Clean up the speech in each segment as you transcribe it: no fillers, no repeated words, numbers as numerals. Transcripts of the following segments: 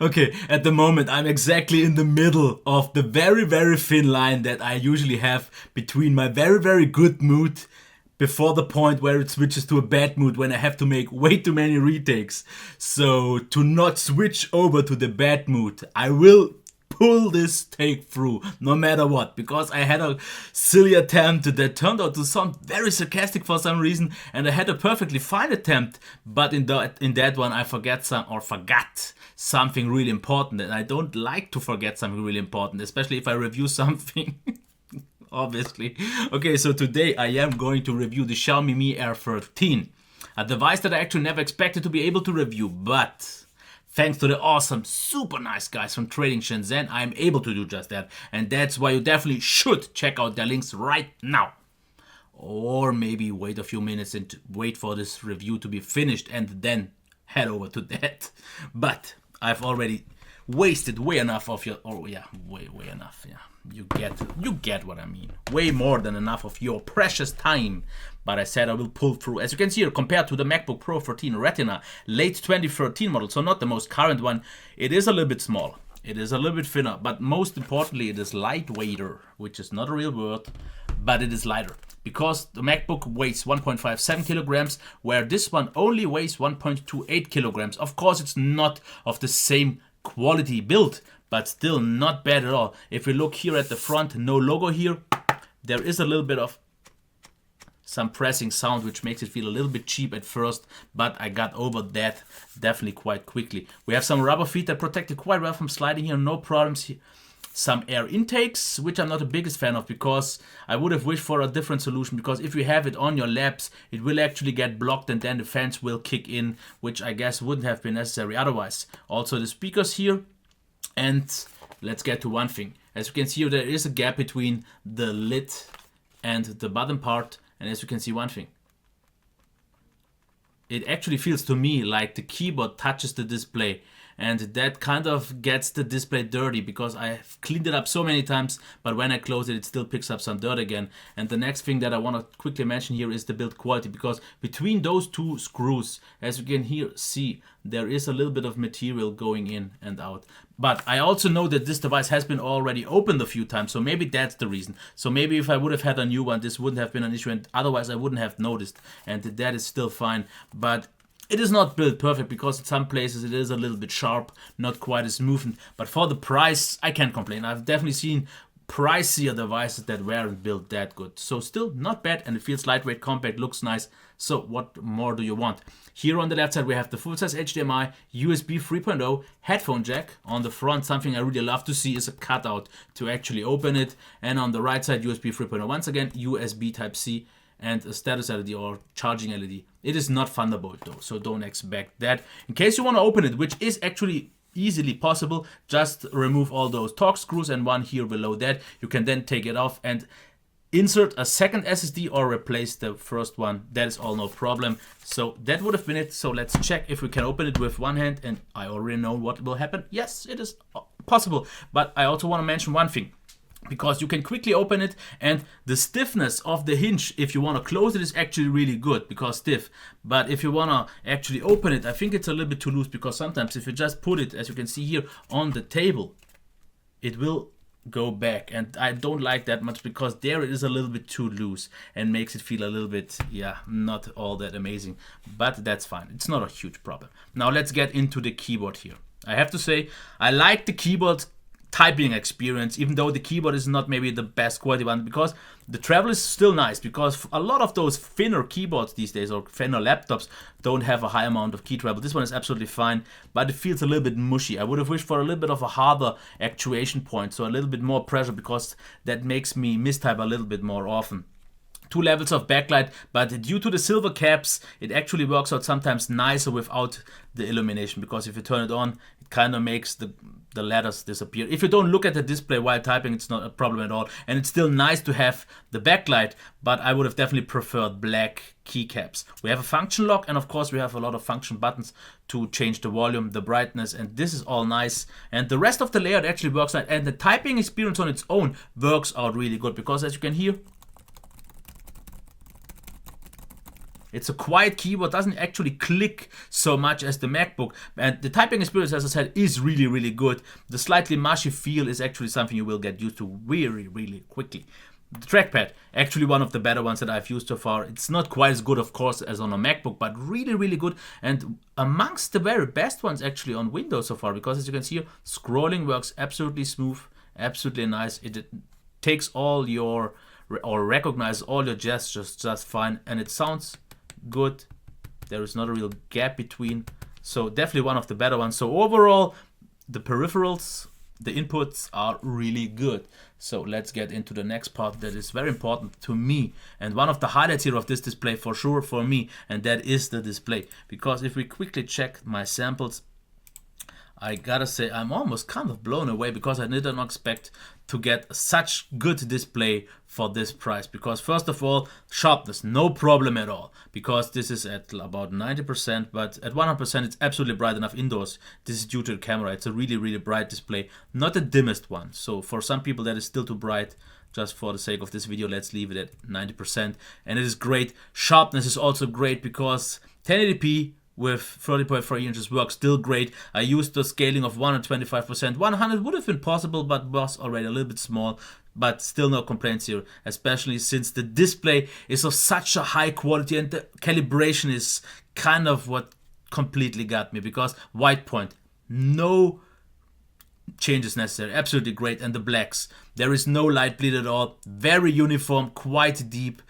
Okay, at the moment I'm exactly in the middle of the very, very thin line that I usually have between my very, very good mood before the point where it switches to a bad mood when I have to make way too many retakes. So to not switch over to the bad mood, I will pull this take through no matter what, because I had a silly attempt that turned out to sound very sarcastic for some reason, and I had a perfectly fine attempt, but in that one I forgot something really important, and I don't like to forget something really important, especially if I review something. Obviously. Okay, so today I am going to review the Xiaomi Mi Air 13, a device that I actually never expected to be able to review, but thanks to the awesome, super nice guys from Trading Shenzhen, I'm able to do just that. And that's why you definitely should check out their links right now. Or maybe wait a few minutes and wait for this review to be finished and then head over to that. But I've already wasted way enough of your, oh yeah, way enough, yeah. You get what I mean. Way more than enough of your precious time. But I said I will pull through. As you can see here, compared to the MacBook Pro 13 Retina late 2013 model, so not the most current one, it is a little bit small. It is a little bit thinner, but most importantly, it is lightweighter, which is not a real word, but it is lighter. Because the MacBook weighs 1.57 kilograms, where this one only weighs 1.28 kilograms. Of course, it's not of the same quality build, but still not bad at all. If we look here at the front, no logo here, there is a little bit of some pressing sound, which makes it feel a little bit cheap at first, but I got over that definitely quite quickly. We have some rubber feet that protect it quite well from sliding here, no problems here. Some air intakes, which I'm not the biggest fan of, because I would have wished for a different solution, because if you have it on your laps, it will actually get blocked and then the fans will kick in, which I guess wouldn't have been necessary otherwise. Also the speakers here. And let's get to one thing. As you can see here, there is a gap between the lid and the bottom part. And as you can see, one thing. It actually feels to me like the keyboard touches the display. And that kind of gets the display dirty, because I've cleaned it up so many times, but when I close it, it still picks up some dirt again. And the next thing that I want to quickly mention here is the build quality, because between those two screws, as you can here see, there is a little bit of material going in and out. But I also know that this device has been already opened a few times, so maybe that's the reason. So maybe if I would have had a new one, this wouldn't have been an issue, and otherwise I wouldn't have noticed, and that is still fine. But it is not built perfect, because in some places it is a little bit sharp, not quite as smooth. But for the price, I can't complain. I've definitely seen pricier devices that weren't built that good. So still not bad, and it feels lightweight, compact, looks nice. So what more do you want? Here on the left side we have the full-size HDMI, USB 3.0, headphone jack. On the front, something I really love to see is a cutout to actually open it. And on the right side, USB 3.0. Once again, USB Type-C and a status LED or charging LED. It is not Thunderbolt though, so don't expect that. In case you want to open it, which is actually easily possible, just remove all those Torx screws and one here below that. You can then take it off and insert a second SSD or replace the first one. That is all no problem. So that would have been it. So let's check if we can open it with one hand, and I already know what will happen. Yes, it is possible, but I also want to mention one thing, because you can quickly open it, and the stiffness of the hinge, if you want to close it, is actually really good because stiff. But if you want to actually open it, I think it's a little bit too loose, because sometimes if you just put it, as you can see here, on the table, it will go back, and I don't like that much, because there it is a little bit too loose and makes it feel a little bit, yeah, not all that amazing. But that's fine. It's not a huge problem. Now let's get into the keyboard here. I have to say, I like the keyboard typing experience, even though the keyboard is not maybe the best quality one, because the travel is still nice, because a lot of those thinner keyboards these days, or thinner laptops, don't have a high amount of key travel. This one is absolutely fine, but it feels a little bit mushy. I would have wished for a little bit of a harder actuation point, so a little bit more pressure, because that makes me mistype a little bit more often. 2 levels of backlight, but due to the silver caps, it actually works out sometimes nicer without the illumination, because if you turn it on, it kind of makes the letters disappear. If you don't look at the display while typing, it's not a problem at all, and it's still nice to have the backlight, but I would have definitely preferred black keycaps. We have a function lock, and of course we have a lot of function buttons to change the volume, the brightness, and this is all nice. And the rest of the layout actually works out, and the typing experience on its own works out really good, because as you can hear, It's a quiet keyboard, doesn't actually click so much as the MacBook. And the typing experience, as I said, is really, really good. The slightly mushy feel is actually something you will get used to really, really quickly. The trackpad, actually one of the better ones that I've used so far. It's not quite as good, of course, as on a MacBook, but really, really good. And amongst the very best ones actually on Windows so far, because as you can see here, scrolling works absolutely smooth, absolutely nice. It takes all your, or recognizes all your gestures just fine, and it sounds good. There is not a real gap between. So definitely one of the better ones. So overall, the peripherals, the inputs are really good. So let's get into the next part that is very important to me, and one of the highlights here of this display for sure for me, and that is the display. Because if we quickly check my samples, I gotta say I'm almost kind of blown away, because I didn't expect to get such good display for this price. Because first of all, sharpness, no problem at all, because this is at about 90%, but at 100% it's absolutely bright enough indoors. This is due to the camera. It's a really, really bright display, not the dimmest one. So for some people that is still too bright. Just for the sake of this video, let's leave it at 90%, and it is great. Sharpness is also great, because 1080p with 30.3 inches works still great. I used the scaling of 125%. 100 would have been possible, but was already a little bit small. But still no complaints here, especially since the display is of such a high quality, and the calibration is kind of what completely got me, because white point, no changes necessary, absolutely great. And the blacks, there is no light bleed at all, very uniform, quite deep.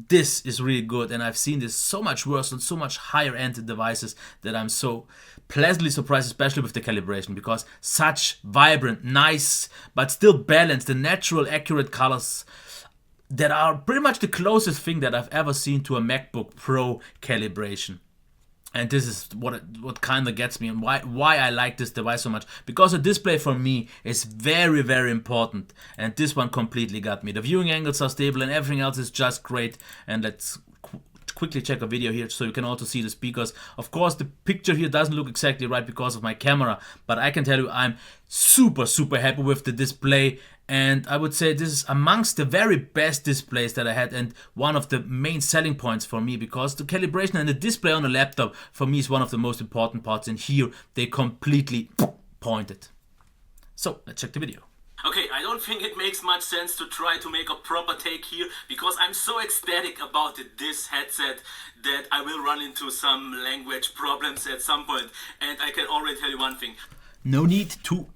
This is really good, and I've seen this so much worse on so much higher end devices that I'm so pleasantly surprised, especially with the calibration, because such vibrant, nice, but still balanced and natural, accurate colors that are pretty much the closest thing that I've ever seen to a MacBook Pro calibration. And this is what kind of gets me, and why I like this device so much. Because the display for me is very, very important. And this one completely got me. The viewing angles are stable and everything else is just great. And let's quickly check a video here so you can also see the speakers. Of course, the picture here doesn't look exactly right because of my camera. But I can tell you I'm super, super happy with the display. And I would say this is amongst the very best displays that I had, and one of the main selling points for me, because the calibration and the display on a laptop for me is one of the most important parts, and here they completely pointed. So let's check the video. Okay, I don't think it makes much sense to try to make a proper take here, because I'm so ecstatic about this headset that I will run into some language problems at some point, and I can already tell you one thing. No need to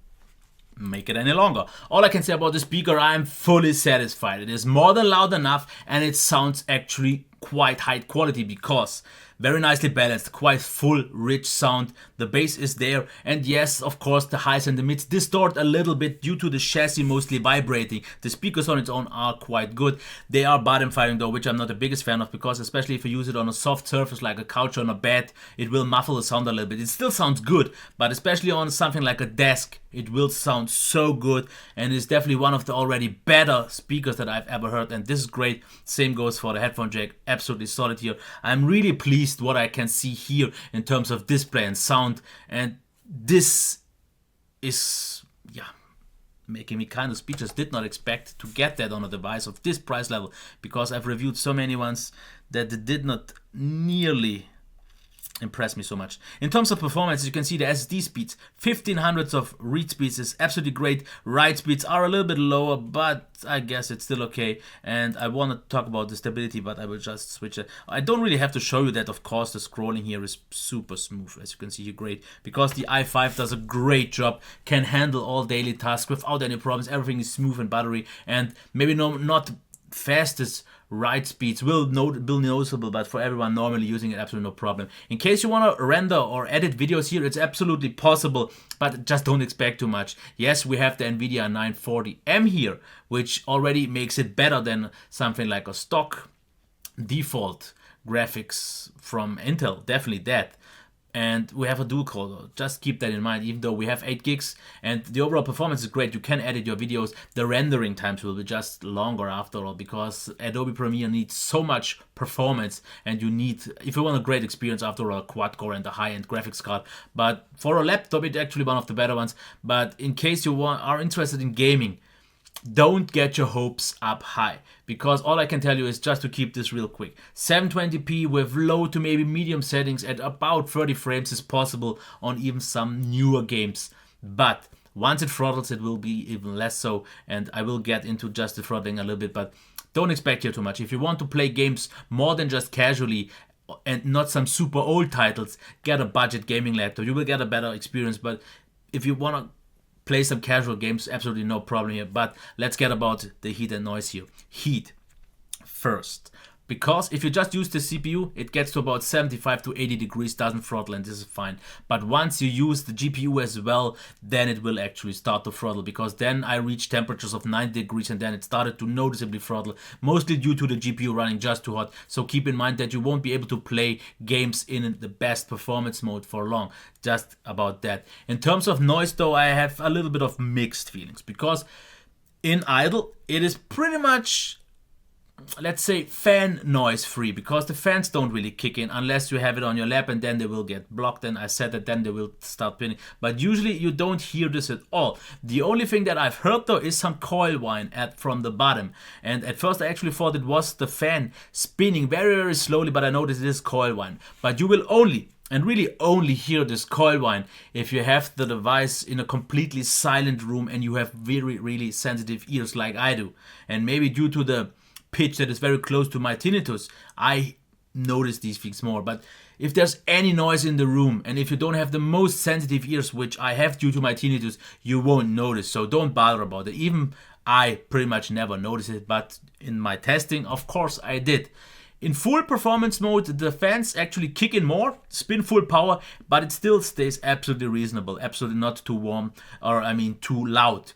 make it any longer. All I can say about the speaker, I'm fully satisfied. It is more than loud enough, and it sounds actually quite high quality, because very nicely balanced, quite full, rich sound. The bass is there, and yes, of course, the highs and the mids distort a little bit due to the chassis mostly vibrating. The speakers on its own are quite good. They are bottom firing though, which I'm not the biggest fan of, because especially if you use it on a soft surface like a couch or on a bed, it will muffle the sound a little bit. It still sounds good, but especially on something like a desk, it will sound so good, and it's definitely one of the already better speakers that I've ever heard, and this is great. Same goes for the headphone jack, absolutely solid here. I'm really pleased what I can see here in terms of display and sound, and this is, yeah, making me kind of speechless. Did not expect to get that on a device of this price level, because I've reviewed so many ones that did not nearly impressed me so much. In terms of performance, you can see the SSD speeds, 1500s of read speeds is absolutely great. Write speeds are a little bit lower, but I guess it's still okay. And I want to talk about the stability, but I will just switch it. I don't really have to show you that, of course, the scrolling here is super smooth, as you can see here, great. Because the i5 does a great job, can handle all daily tasks without any problems. Everything is smooth and buttery, and maybe not fastest write speeds will be noticeable, but for everyone normally using it, absolutely no problem. In case you want to render or edit videos here, it's absolutely possible, but just don't expect too much. Yes, we have the NVIDIA 940M here, which already makes it better than something like a stock default graphics from Intel, definitely that. And we have a dual core, just keep that in mind, even though we have 8 gigs and the overall performance is great. You can edit your videos. The rendering times will be just longer after all, because Adobe Premiere needs so much performance, and you need, if you want a great experience, after all, a quad core and a high-end graphics card. But for a laptop, it's actually one of the better ones. But in case you are interested in gaming, don't get your hopes up high, because all I can tell you is, just to keep this real quick, 720p with low to maybe medium settings at about 30 frames is possible on even some newer games, but once it throttles it will be even less so, and I will get into just the throttling a little bit, but don't expect here too much. If you want to play games more than just casually and not some super old titles, get a budget gaming laptop. You will get a better experience, but if you want to play some casual games, absolutely no problem here. But let's get about the heat and noise here. Heat first. Because if you just use the CPU, it gets to about 75 to 80 degrees, doesn't throttle, and this is fine. But once you use the GPU as well, then it will actually start to throttle, because then I reached temperatures of 90 degrees and then it started to noticeably throttle, mostly due to the GPU running just too hot. So keep in mind that you won't be able to play games in the best performance mode for long. Just about that. In terms of noise though, I have a little bit of mixed feelings, because in idle, it is pretty much, let's say, fan noise free, because the fans don't really kick in unless you have it on your lap, and then they will get blocked, and I said that then they will start spinning, but usually you don't hear this at all. The only thing that I've heard though is some coil whine from the bottom, and at first I actually thought it was the fan spinning very, very slowly, but I noticed it is coil whine. But you will only, and really only, hear this coil whine if you have the device in a completely silent room and you have very, really sensitive ears like I do, and maybe due to the pitch that is very close to my tinnitus, I notice these things more. But if there's any noise in the room, and if you don't have the most sensitive ears, which I have due to my tinnitus, you won't notice, so don't bother about it. Even I pretty much never notice it, but in my testing, of course I did. In full performance mode, the fans actually kick in more, spin full power, but it still stays absolutely reasonable, absolutely not too warm, or I mean too loud.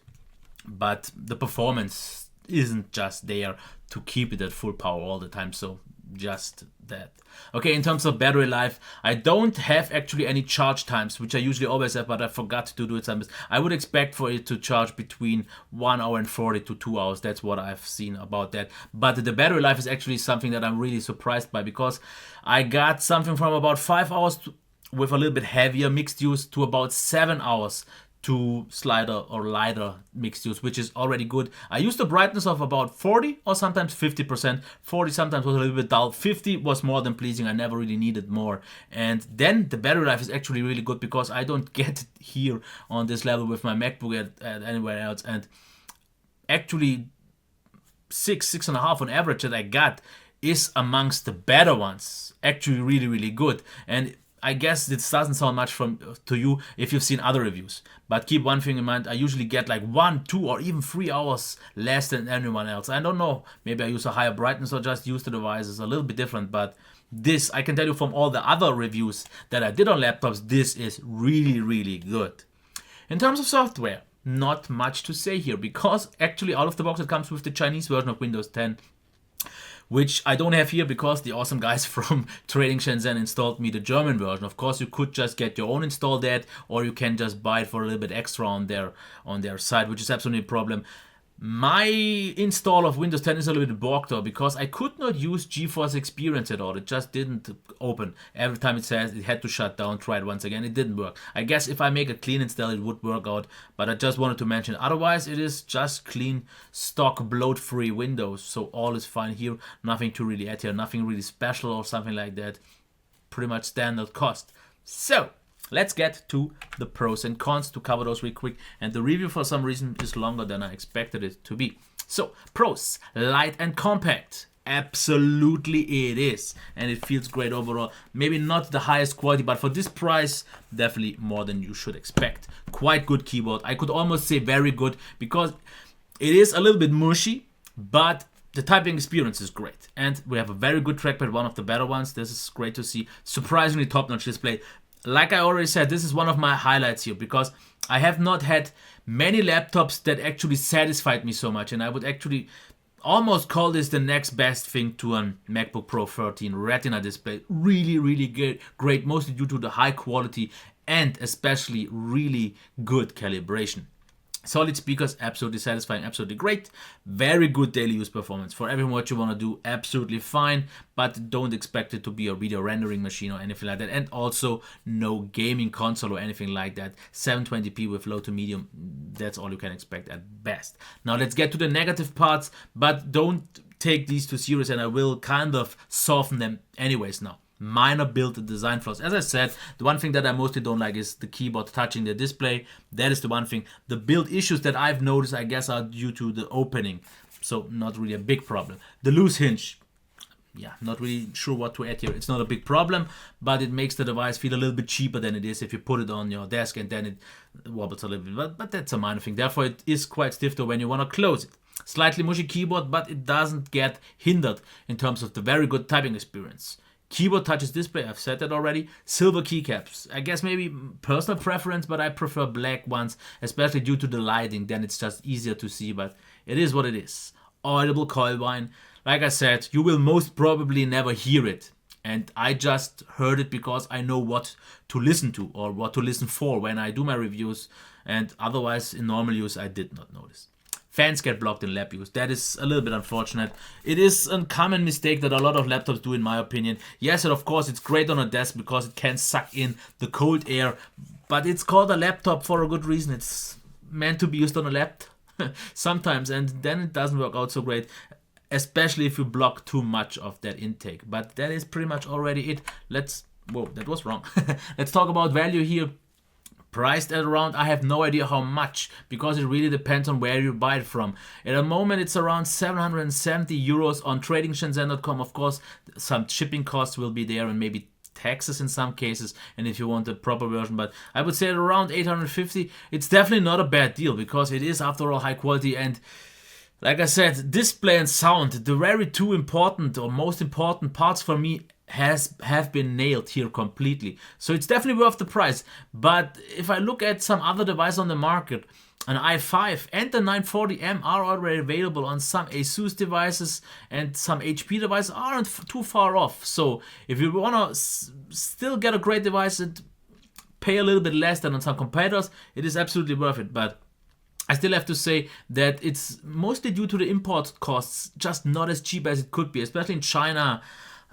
But the performance isn't just there to keep it at full power all the time, so just that. Okay, in terms of battery life, I don't have actually any charge times, which I usually always have, but I forgot to do it sometimes. I would expect for it to charge between 1 hour and 40 to 2 hours. That's what I've seen about that. But the battery life is actually something that I'm really surprised by, because I got something from about 5 hours with a little bit heavier mixed use to about 7 hours to slider or lighter mixed use, which is already good. I used a brightness of about 40 or sometimes 50%. 40 sometimes was a little bit dull. 50 was more than pleasing. I never really needed more. And then the battery life is actually really good, because I don't get it here on this level with my MacBook at anywhere else. And actually 6.5 on average that I got is amongst the better ones. Actually really, really good. And I guess this doesn't sound much to you if you've seen other reviews, but keep one thing in mind: I usually get like 1, 2, or even 3 hours less than anyone else. I don't know, maybe I use a higher brightness or just use the devices a little bit different, but this, I can tell you from all the other reviews that I did on laptops, this is really, really good. In terms of software, not much to say here, because actually out of the box it comes with the Chinese version of Windows 10, which I don't have here because the awesome guys from Trading Shenzhen installed me the German version. Of course, you could just get your own installed that, or you can just buy it for a little bit extra on their site, which is absolutely a problem. My install of Windows 10 is a little bit bogged though, because I could not use GeForce Experience at all. It just didn't open. Every time it says it had to shut down, try it once again, it didn't work. I guess if I make a clean install it would work out, but I just wanted to mention. Otherwise it is just clean, stock, bloat-free Windows, so all is fine here. Nothing to really add here, nothing really special or something like that. Pretty much standard cost. So let's get to the pros and cons to cover those real quick, and the review for some reason is longer than I expected it to be. So, pros: light and compact. Absolutely it is, and it feels great overall. Maybe not the highest quality, but for this price, definitely more than you should expect. Quite good keyboard. I could almost say very good, because it is a little bit mushy, but the typing experience is great. And we have a very good trackpad, one of the better ones. This is great to see. Surprisingly top-notch display. Like I already said, this is one of my highlights here, because I have not had many laptops that actually satisfied me so much, and I would actually almost call this the next best thing to a MacBook Pro 13 Retina display. Really, really great, mostly due to the high quality and especially really good calibration. Solid speakers, absolutely satisfying, absolutely great. Very good daily use performance. For everything what you want to do, absolutely fine. But don't expect it to be a video rendering machine or anything like that. And also no gaming console or anything like that. 720p with low to medium, that's all you can expect at best. Now let's get to the negative parts, but don't take these too serious, and I will kind of soften them anyways now. Minor build and design flaws. As I said, the one thing that I mostly don't like is the keyboard touching the display. That is the one thing. The build issues that I've noticed, I guess, are due to the opening. So not really a big problem. The loose hinge. Yeah, not really sure what to add here. It's not a big problem, but it makes the device feel a little bit cheaper than it is if you put it on your desk and then it wobbles a little bit. But that's a minor thing. Therefore, it is quite stiff though when you want to close it. Slightly mushy keyboard, but it doesn't get hindered in terms of the very good typing experience. Keyboard touches display, I've said that already. Silver keycaps. I guess maybe personal preference, but I prefer black ones, especially due to the lighting. Then it's just easier to see, but it is what it is. Audible coil whine. Like I said, you will most probably never hear it. And I just heard it because I know what to listen to or what to listen for when I do my reviews. And otherwise, in normal use, I did not notice. Fans get blocked in lab use. That is a little bit unfortunate. It is a common mistake that a lot of laptops do, in my opinion. Yes, and of course, it's great on a desk because it can suck in the cold air. But it's called a laptop for a good reason. It's meant to be used on a lap sometimes, and then it doesn't work out so great, especially if you block too much of that intake. But that is pretty much already it. Whoa, that was wrong. Let's talk about value here. Priced at around, I have no idea how much, because it really depends on where you buy it from. At the moment, it's around 770 euros on tradingshenzhen.com. Of course, some shipping costs will be there and maybe taxes in some cases, and if you want the proper version, but I would say at around 850. It's definitely not a bad deal because it is, after all, high quality. And like I said, display and sound, the very two important or most important parts for me, have been nailed here completely. So it's definitely worth the price. But if I look at some other device on the market, an i5 and the 940M are already available on some Asus devices, and some HP devices aren't too far off. So if you want to still get a great device and pay a little bit less than on some competitors, it is absolutely worth it. But I still have to say that it's mostly due to the import costs, just not as cheap as it could be, especially in China.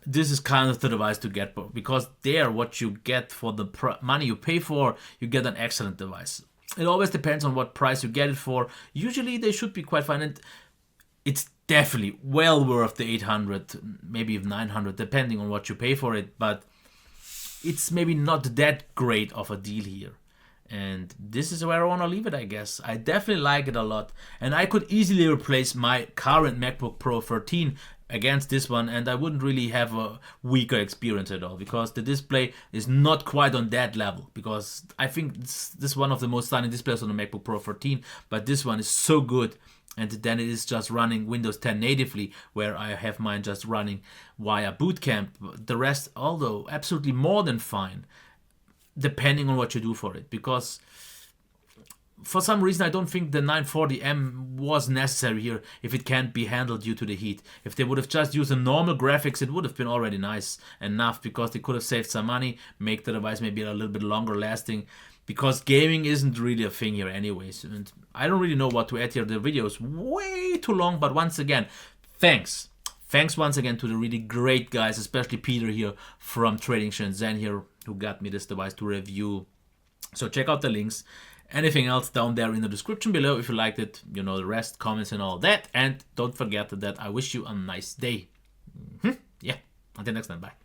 This is kind of the device to get, because there, what you get for the money you pay for, you get an excellent device. It always depends on what price you get it for. Usually they should be quite fine, and it's definitely well worth the 800, maybe even 900, depending on what you pay for it, but it's maybe not that great of a deal here. And this is where I want to leave it, I guess. I definitely like it a lot, and I could easily replace my current MacBook Pro 13 against this one, and I wouldn't really have a weaker experience at all, because the display is not quite on that level, because I think this is one of the most stunning displays on the MacBook Pro 13, but this one is so good. And then it is just running Windows 10 natively, where I have mine just running via Boot Camp. The rest, although absolutely more than fine, depending on what you do for it, because for some reason I don't think the 940M was necessary here if it can't be handled due to the heat. If they would have just used a normal graphics, it would have been already nice enough, because they could have saved some money, make the device maybe a little bit longer lasting, because gaming isn't really a thing here anyways. And I don't really know what to add here. The video is way too long, but once again, thanks once again to the really great guys, especially Peter here from Trading Shenzhen here, who got me this device to review. So check out the links. Anything else down there in the description below if you liked it, you know the rest, comments and all that. And don't forget that I wish you a nice day. Yeah, until next time, bye.